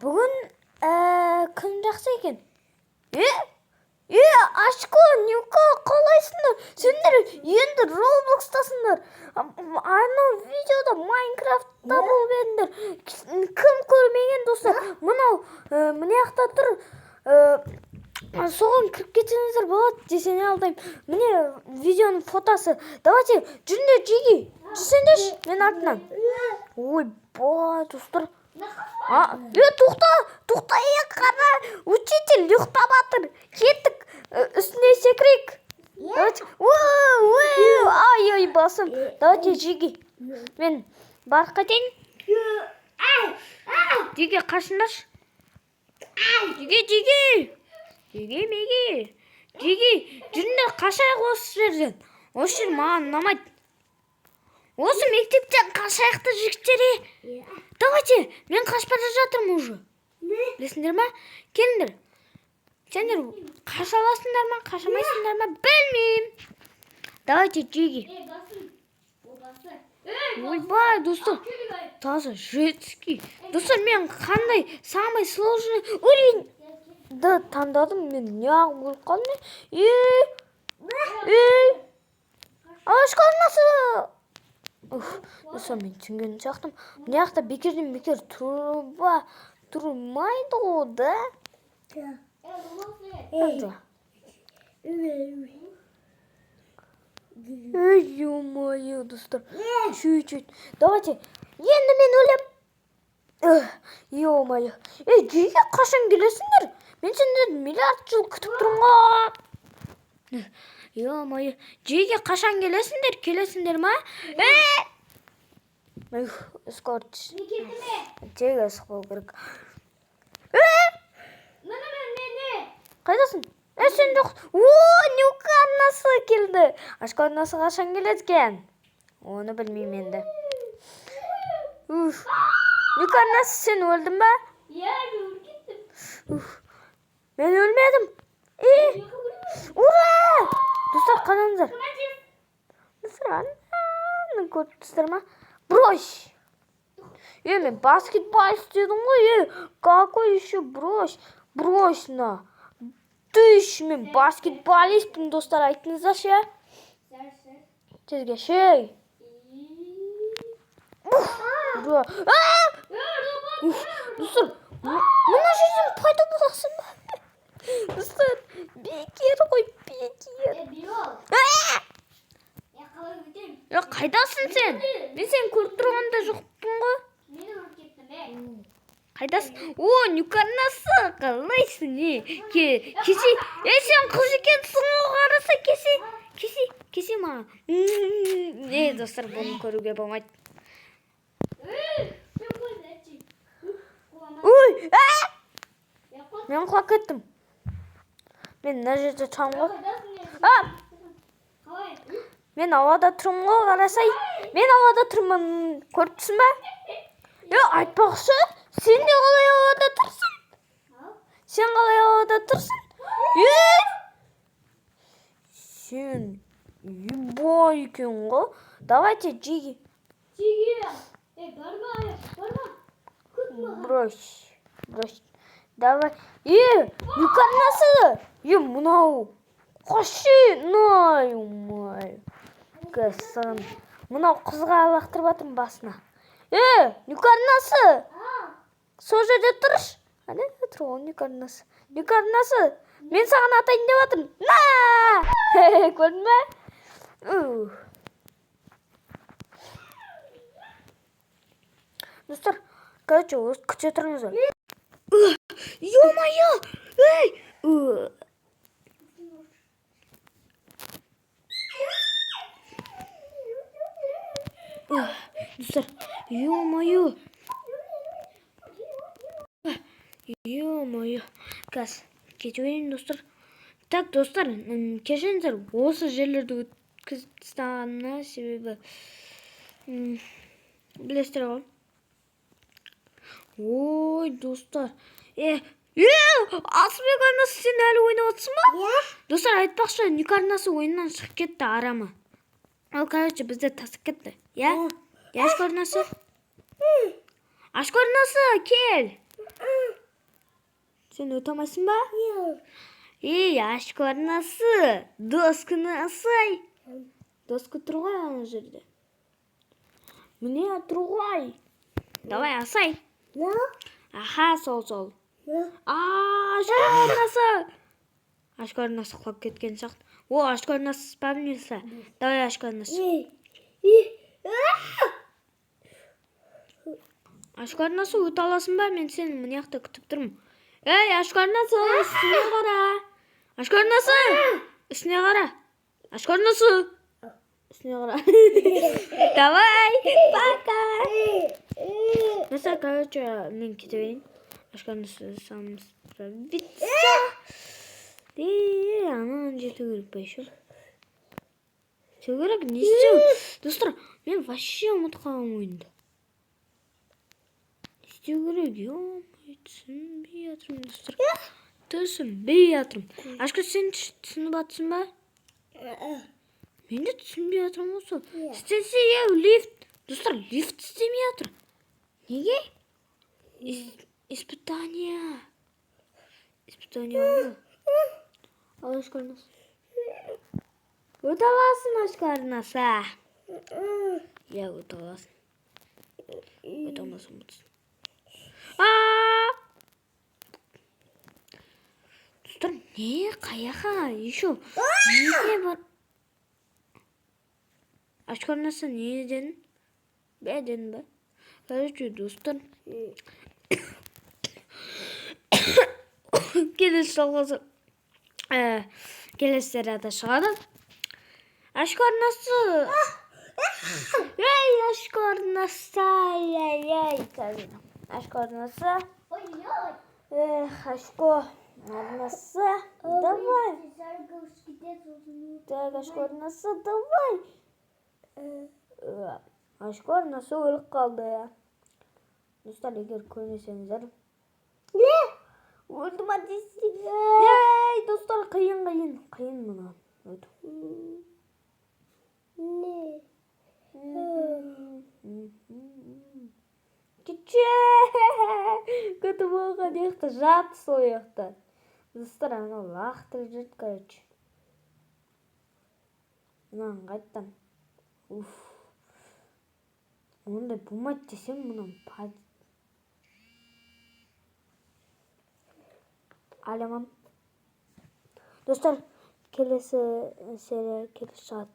Бүгін күн жақсы екен. Ашко, Нюка, қалайсыңдар? Сендер енді Роблокстасыңдар. Анау видеода Майнкрафтта болып едіңдер. Кім көрмеген достар? Мынау міне жақта тұр. Соған кіріп кетсеңіздер болады, десене алдайым. Міне видеоның фотосы. Давайте, жүріңдер жеги. Жүрсеңдерші, мен артынан. Ойбай, достар. Тоқта, қара, учитель ұйықтап жатыр. Кеттік, үстіне секірейік. Давайте, ай, басым. Давайте, жеги. Мен барып кетейін. Жеге, қашындаршы. Жеге. Жеге, жүріңдер қашайық осы жерден. Осы жер маған ұнамайды. Осы мектептен қашайықты жігіттері. Давайте, мен қашып бара жатырмын уже. Білесіңдер ма? Келіңдер. Сендер қашаласыңдар ма, қашамайсыңдар ма? Білмеймін. Давайте, жеги. Ойбай, достар. Таза жетский. Достар, мен қандай самый сложный уровеньді таңдадым. Мен неғып өліп қалдым. Ашқанасы. Мен түсінген шақтым. Мына жақта бекерден бекер тұрмайды ғой, да? Ё-моё, достар. Чуть-чуть. Давайте. Енді мен өлем. Ё-моё. Жеге қашан келесіңдер? Мен сендерді миллиард жыл күтіп тұрмын. Ё-моё. Жеге қашан келесіңдер ма? Скорч. Жеге сұқпау керек. Қайдасың? Сен жоқ. Нюка анасы келді. Ашқа анасы қашан келеді екен? Оны білмеймін енді. Нюка анасы, сен өлдің ба? Мен өлмедім. Ура! Достар, қанаңыздар. Достар, ананы көрдіңіздер ма? Брось! Мен баскетболист дедім ғой. Какой еще брось? Брось на. Мен баскетболистпін, достар, айтыңыздаршы, я? Тезге шей. Достар, мұна жерден пайда боласың ба? Достар, бекер ғой, бекер. Қайдасың сен? Мен сен көріп тұрғанда жоқпын ғой. Қайдасың? Нюкарнасы, қалайсың, кесе. Сен қыз екенсің ғой, қараса, кесе ма? Достар, бұны көруге болмайды. Мен құлап кеттім. Мен мына жерде тұрамын ғой. Мен ауада тұрмын ғой, қарасай. Мен ауада тұрмын, көріп тұрсың ба? Айтпақшы, сен де қалай ауада тұрсың? Сен қалай ауада тұрсың? Сен ебай екен ғой. Давайте, жеги. Брось. Давай. Нюкарнасы. Мынау. Қаши. Кәсін. Мынау қызға лақтырып атырмын басына. Нюкарнасы. Сол жерде тұрыш. Әне, тұр ол Нюкарнасы. Нюкарнасы. Мен саған атайын деп атырмын. Көрдің бе? Достар, короче, күте тұрыңыздар. Ё-моё! Достар, ё-моё! Ё-моё! Кәс, кетуейін, достар. Так, достар, кешіңіздер, осы жерлерді өткізіп тастағанына себебі білесіздер ғой. Ой, достар. Асылбек арнасы, сен әлі ойнап отырсың ба? Достар, айтпақшы, Нюкарнасы ойыннан шығып кетті, арамы. Ол, короче, бізді тастап кетті. Ашқарнасы? Ашқарнасы, кел. Sen öte алмайсың ба? Yok. Ашқор насы? Досканы асай. Доска тұр ғой ана жерде. Міне тұр ғой. Давай асай. Ne? Аха, сол. Ne? Ашқор насы. Ашқор насы құлап кеткен сияқты. О, ашқор насы спавнился. Давай ашқор насы. Ашқор насы өте аласың ба? Мен сені мына жақта күтіп тұрмын. Ей, ашқор насы, үстіне қара. Ашқор насы, үстіне қара. Ашқор насы, үстіне қара. Давай, пока. Наса, короче, мен кете берейін. Ашқор насы сам справиться. Анан жету керек па еще? Все керек, не істеу? Достар, мен вообще ұмытып қалғам ойынды. Істеу керек, түсінбей жатырмын, достар. Түсінбей жатырмын. Ашқор, сен түсініп жатсың ба? Мен де түсінбей жатырмын осы. Істесе, лифт. Достар, лифт істемей жатыр. Неге? Испытание. Испытание oldu. Al Ашқор насы. Өте аласың, Ашқор насы. Өте аласың. Өте алмасың бұтсын. Достар, не? Қаяға? Еще. Неге бар? Ашқор насы не дедің? Бе дедің ба? Короче, достар. Келесі жалғасы. Келесі серияда шығады. Ашқор насы. Ей, ашқор насы. Ашқор насы. Ашқор насы. Давай. Так, ашқор насы, давай. Ашқор насы өліп қалды. Достар, егер көрмесеңіздер. Ne? Өлдім дейсің. Ей, достар, қиын мұнан. Ne? Кетші! Көті болған еқті, жат сол еқті. Достар, ана лақтыр жүрді, короче. Мұнан қайттан. Ондай болмайды десем, мұнан пади. Alamam. Dostlar, kelesi seri kelesi saat.